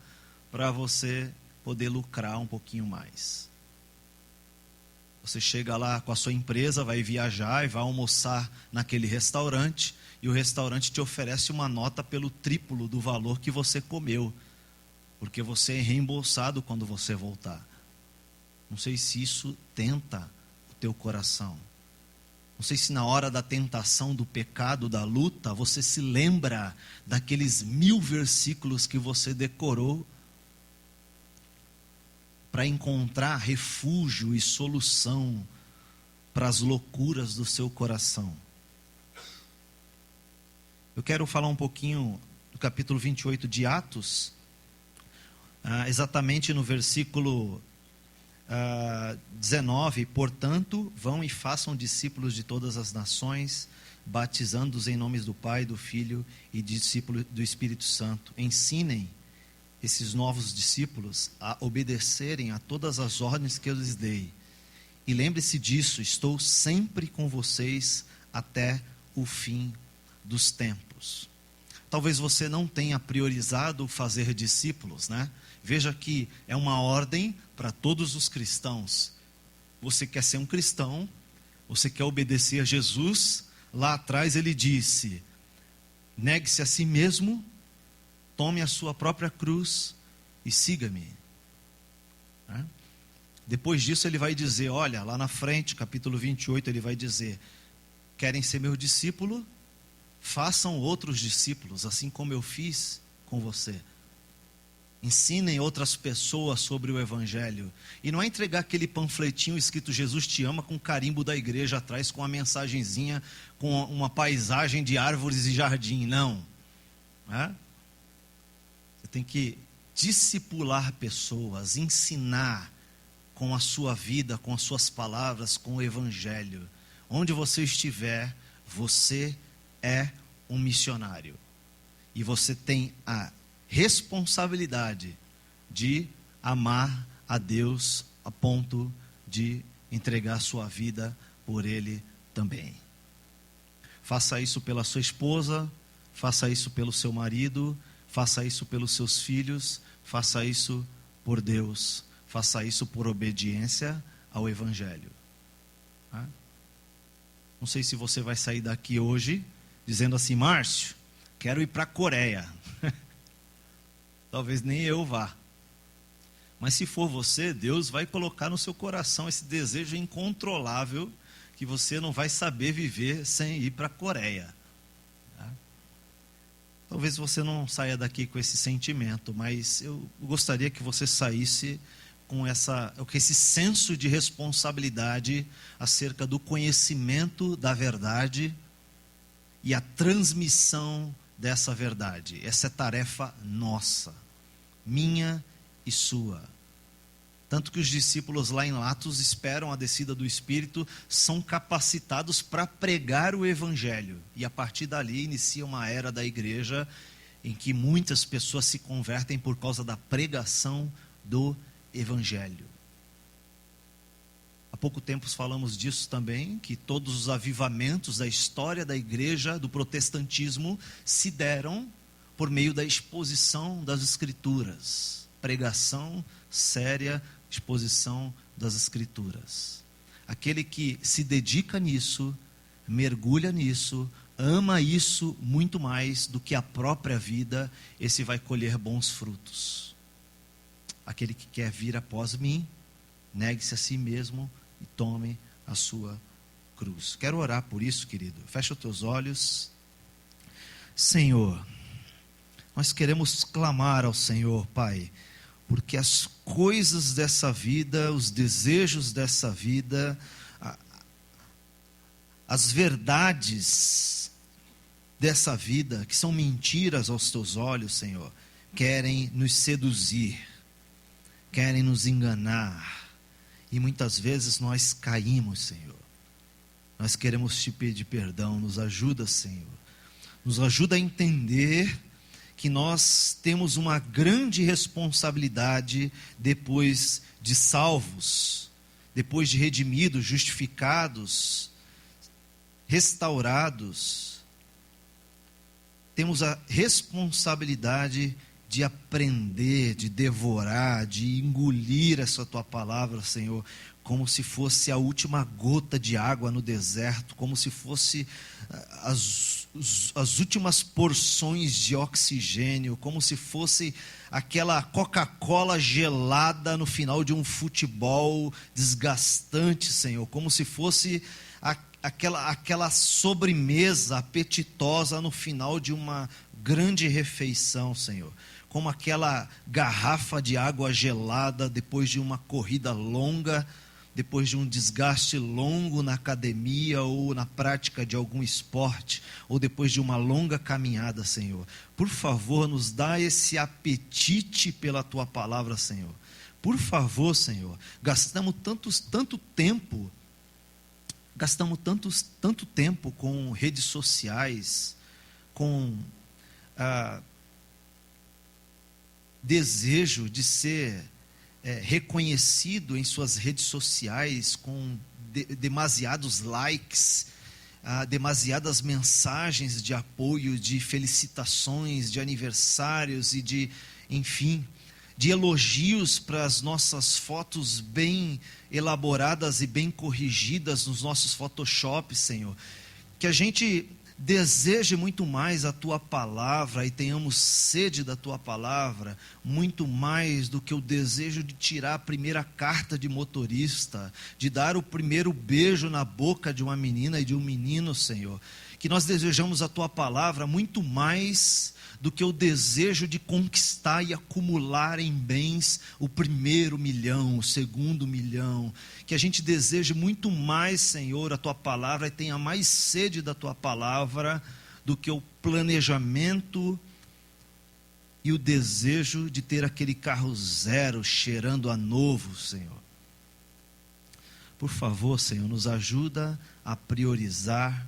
para você poder lucrar um pouquinho mais. Você chega lá com a sua empresa, vai viajar e vai almoçar naquele restaurante, e o restaurante te oferece uma nota pelo triplo do valor que você comeu. porque você é reembolsado quando você voltar. Não sei se isso tenta o teu coração. Não sei se na hora da tentação, do pecado, da luta, você se lembra daqueles 1000 versículos que você decorou para encontrar refúgio e solução para as loucuras do seu coração. Eu quero falar um pouquinho do capítulo 28 de Atos, exatamente no versículo 19. Portanto, vão e façam discípulos de todas as nações, batizando-os em nomes do Pai, do Filho e discípulo do Espírito Santo. Ensinem esses novos discípulos a obedecerem a todas as ordens que eu lhes dei. E lembre-se disso, estou sempre com vocês até o fim dos tempos. Talvez você não tenha priorizado fazer discípulos, né? Veja que é uma ordem para todos os cristãos. Você quer ser um cristão, você quer obedecer a Jesus. Lá atrás ele disse: negue-se a si mesmo, tome a sua própria cruz e siga-me. Depois disso ele vai dizer, olha, lá na frente, capítulo 28, ele vai dizer: querem ser meu discípulo? Façam outros discípulos, assim como eu fiz com você. Ensinem outras pessoas sobre o Evangelho. E não é entregar aquele panfletinho escrito Jesus te ama com carimbo da igreja atrás, com uma mensagenzinha, com uma paisagem de árvores e jardim, não. Você tem que discipular pessoas, ensinar com a sua vida, com as suas palavras, com o Evangelho. Onde você estiver, você é um missionário. E você tem a responsabilidade de amar a Deus a ponto de entregar sua vida por Ele também. Faça isso pela sua esposa, faça isso pelo seu marido, faça isso pelos seus filhos, faça isso por Deus, faça isso por obediência ao Evangelho. Não sei se você vai sair daqui hoje dizendo assim: Márcio, quero ir para a Coreia. Talvez nem eu vá. Mas se for você, Deus vai colocar no seu coração esse desejo incontrolável que você não vai saber viver sem ir para a Coreia. Talvez você não saia daqui com esse sentimento, mas eu gostaria que você saísse com esse senso de responsabilidade acerca do conhecimento da verdade e a transmissão dessa verdade. Essa é tarefa nossa, minha e sua. Tanto que os discípulos lá em Atos esperam a descida do Espírito, são capacitados para pregar o Evangelho. E a partir dali inicia uma era da igreja em que muitas pessoas se convertem por causa da pregação do Evangelho. Há pouco tempo falamos disso também, que todos os avivamentos da história da igreja, do protestantismo, se deram por meio da exposição das Escrituras. Pregação séria, exposição das Escrituras. Aquele que se dedica nisso, mergulha nisso, ama isso muito mais do que a própria vida, esse vai colher bons frutos. Aquele que quer vir após mim, negue-se a si mesmo e tome a sua cruz. Quero orar por isso, querido. Fecha os teus olhos. Senhor, nós queremos clamar ao Senhor, Pai, porque as coisas dessa vida, os desejos dessa vida, as verdades dessa vida, que são mentiras aos teus olhos, Senhor, querem nos seduzir, querem nos enganar, e muitas vezes nós caímos, Senhor. Nós queremos te pedir perdão, nos ajuda, Senhor. Nos ajuda a entender que nós temos uma grande responsabilidade depois de salvos, depois de redimidos, justificados, restaurados. Temos a responsabilidade de aprender, de devorar, de engolir essa tua palavra, Senhor, como se fosse a última gota de água no deserto, como se fosse as últimas porções de oxigênio, como se fosse aquela Coca-Cola gelada no final de um futebol desgastante, Senhor, como se fosse aquela sobremesa apetitosa no final de uma grande refeição, Senhor, como aquela garrafa de água gelada depois de uma corrida longa, depois de um desgaste longo na academia ou na prática de algum esporte, ou depois de uma longa caminhada, Senhor. Por favor, nos dá esse apetite pela Tua palavra, Senhor. Por favor, Senhor, gastamos tanto tempo com redes sociais, com desejo de ser reconhecido em suas redes sociais, com demasiados likes, demasiadas mensagens de apoio, de felicitações, de aniversários e de elogios para as nossas fotos bem elaboradas e bem corrigidas nos nossos Photoshops, Senhor. Que a gente deseje muito mais a Tua palavra e tenhamos sede da Tua palavra, muito mais do que o desejo de tirar a primeira carta de motorista, de dar o primeiro beijo na boca de uma menina e de um menino, Senhor. Que nós desejamos a Tua palavra muito mais do que o desejo de conquistar e acumular em bens o primeiro milhão, o segundo milhão. Que a gente deseje muito mais, Senhor, a Tua palavra e tenha mais sede da Tua palavra do que o planejamento e o desejo de ter aquele carro zero cheirando a novo, Senhor. Por favor, Senhor, nos ajuda a priorizar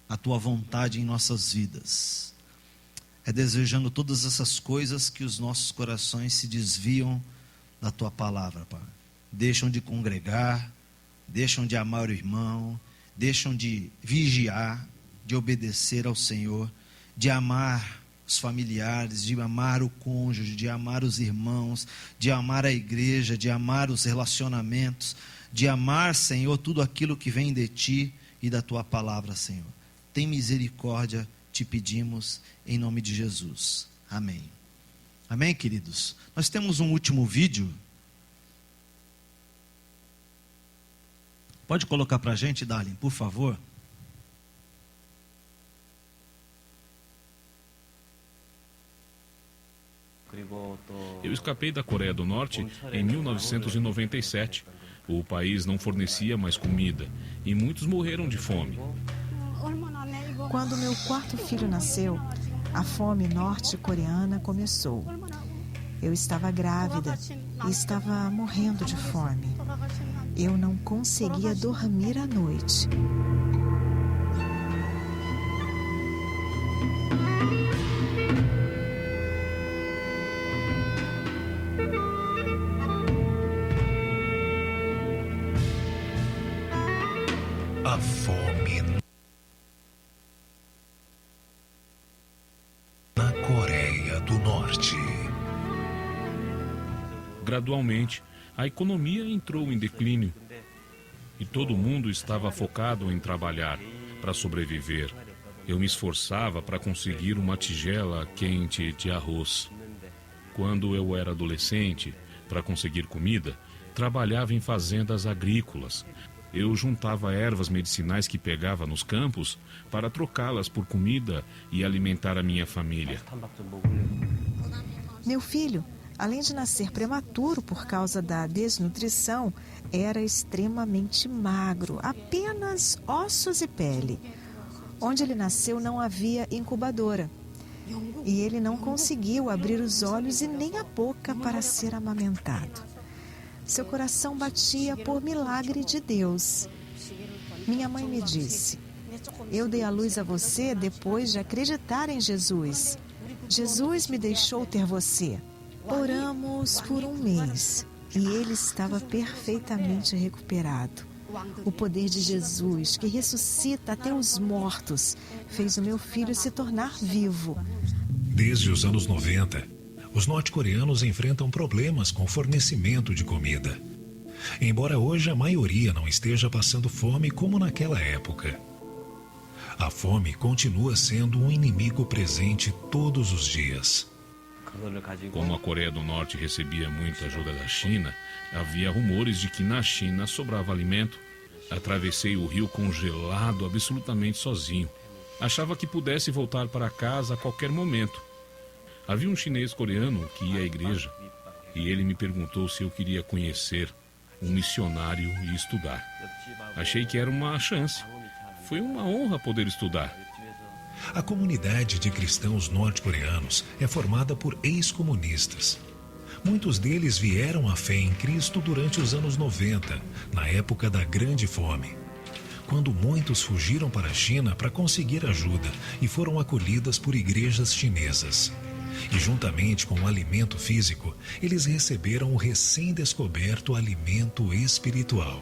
a Tua vontade em nossas vidas. É desejando todas essas coisas que os nossos corações se desviam da Tua palavra, Pai. Deixam de congregar, deixam de amar o irmão, deixam de vigiar, de obedecer ao Senhor, de amar os familiares, de amar o cônjuge, de amar os irmãos, de amar a igreja, de amar os relacionamentos, de amar, Senhor, tudo aquilo que vem de Ti e da Tua palavra, Senhor. Tem misericórdia, te pedimos em nome de Jesus. Amém. Amém, queridos? Nós temos um último vídeo. Pode colocar para a gente, Darlene, por favor? Eu escapei da Coreia do Norte em 1997. O país não fornecia mais comida e muitos morreram de fome. Quando meu quarto filho nasceu, a fome norte-coreana começou. Eu estava grávida e estava morrendo de fome. Eu não conseguia dormir à noite. A fome na Coreia do Norte. Gradualmente, a economia entrou em declínio e todo mundo estava focado em trabalhar para sobreviver. Eu me esforçava para conseguir uma tigela quente de arroz. Quando eu era adolescente, para conseguir comida, trabalhava em fazendas agrícolas. Eu juntava ervas medicinais que pegava nos campos para trocá-las por comida e alimentar a minha família. Meu filho, além de nascer prematuro por causa da desnutrição, era extremamente magro, apenas ossos e pele. Onde ele nasceu não havia incubadora. E ele não conseguiu abrir os olhos e nem a boca para ser amamentado. Seu coração batia por milagre de Deus. Minha mãe me disse: eu dei à luz a você depois de acreditar em Jesus. Jesus me deixou ter você. Oramos por um mês e ele estava perfeitamente recuperado. O poder de Jesus, que ressuscita até os mortos, fez o meu filho se tornar vivo. Desde os anos 90, os norte-coreanos enfrentam problemas com o fornecimento de comida. Embora hoje a maioria não esteja passando fome como naquela época. A fome continua sendo um inimigo presente todos os dias. Como a Coreia do Norte recebia muita ajuda da China, havia rumores de que na China sobrava alimento. Atravessei o rio congelado absolutamente sozinho. Achava que pudesse voltar para casa a qualquer momento. Havia um chinês coreano que ia à igreja e ele me perguntou se eu queria conhecer um missionário e estudar. Achei que era uma chance. Foi uma honra poder estudar. A comunidade de cristãos norte-coreanos é formada por ex-comunistas. Muitos deles vieram à fé em Cristo durante os anos 90, na época da Grande Fome, quando muitos fugiram para a China para conseguir ajuda e foram acolhidas por igrejas chinesas. E juntamente com o alimento físico, eles receberam o recém-descoberto alimento espiritual.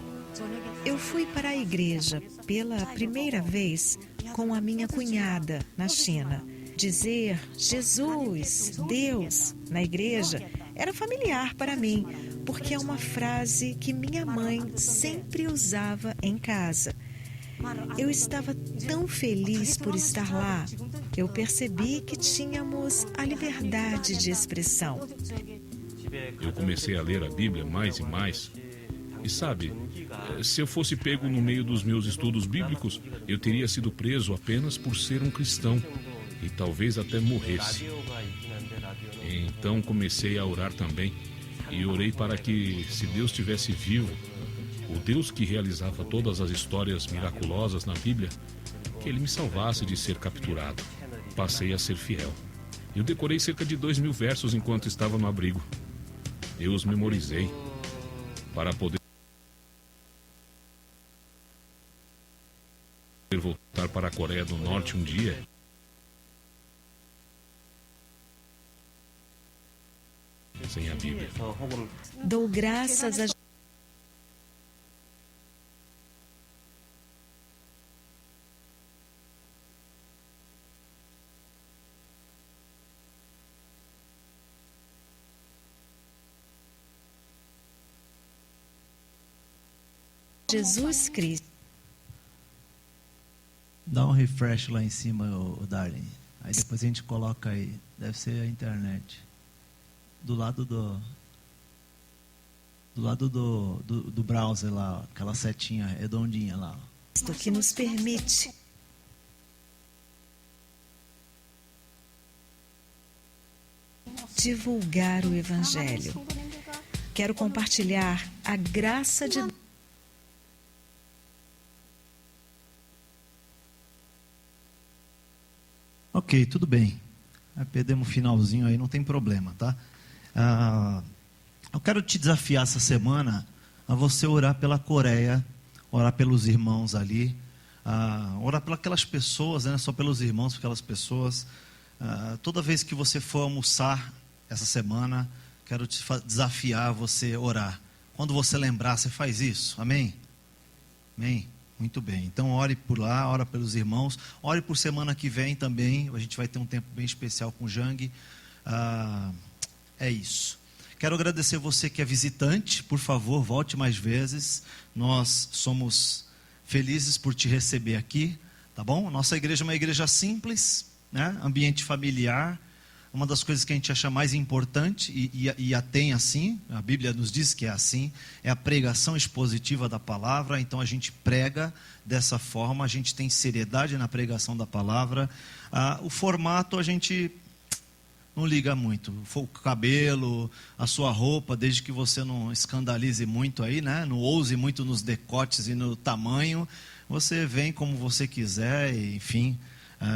Eu fui para a igreja pela primeira vez com a minha cunhada na China. Dizer Jesus, Deus, na igreja era familiar para mim, porque é uma frase que minha mãe sempre usava em casa. Eu estava tão feliz por estar lá. Eu percebi que tínhamos a liberdade de expressão. Eu comecei a ler a Bíblia mais e mais. E sabe, se eu fosse pego no meio dos meus estudos bíblicos, eu teria sido preso apenas por ser um cristão e talvez até morresse. Então comecei a orar também e orei para que, se Deus estivesse vivo, o Deus que realizava todas as histórias miraculosas na Bíblia, que Ele me salvasse de ser capturado. Passei a ser fiel. Eu decorei cerca de 2.000 versos enquanto estava no abrigo. Eu os memorizei para poder voltar para a Coreia do Norte um dia. Sem a Bíblia. Dou graças a Jesus Cristo. Dá um refresh lá em cima, o Darlene. Aí depois a gente coloca aí. Deve ser a internet. Do lado do browser lá, ó, aquela setinha redondinha lá. Ó. Que nos permite divulgar o Evangelho. Quero compartilhar a graça de Deus. Ok, tudo bem. Perdemos o finalzinho aí, não tem problema, tá? Eu quero te desafiar essa semana a você orar pela Coreia, orar pelos irmãos ali, orar pelas aquelas pessoas, né? Só pelos irmãos, pelas pessoas. Toda vez que você for almoçar essa semana, quero te desafiar a você orar. Quando você lembrar, você faz isso. Amém? Amém? Muito bem. Então, ore por lá, ore pelos irmãos. Ore por semana que vem também. A gente vai ter um tempo bem especial com o Jang. É isso. Quero agradecer você que é visitante. Por favor, volte mais vezes. Nós somos felizes por te receber aqui. Tá bom? Nossa igreja é uma igreja simples, né? Ambiente familiar. Uma das coisas que a gente acha mais importante, e a tem assim, a Bíblia nos diz que é assim, é a pregação expositiva da palavra. Então a gente prega dessa forma, a gente tem seriedade na pregação da palavra. O formato a gente não liga muito, o cabelo, a sua roupa, desde que você não escandalize muito aí, né? Não ouse muito nos decotes e no tamanho, você vem como você quiser, e, enfim...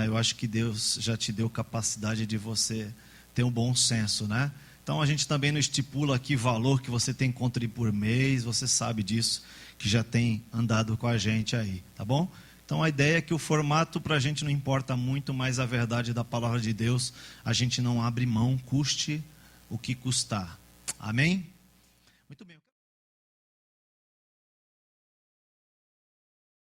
eu acho que Deus já te deu capacidade de você ter um bom senso, né? Então a gente também não estipula aqui valor que você tem que contribuir por mês, você sabe disso, que já tem andado com a gente aí, tá bom? Então a ideia é que o formato para a gente não importa muito, mas a verdade da palavra de Deus, a gente não abre mão, custe o que custar. Amém? Muito bem.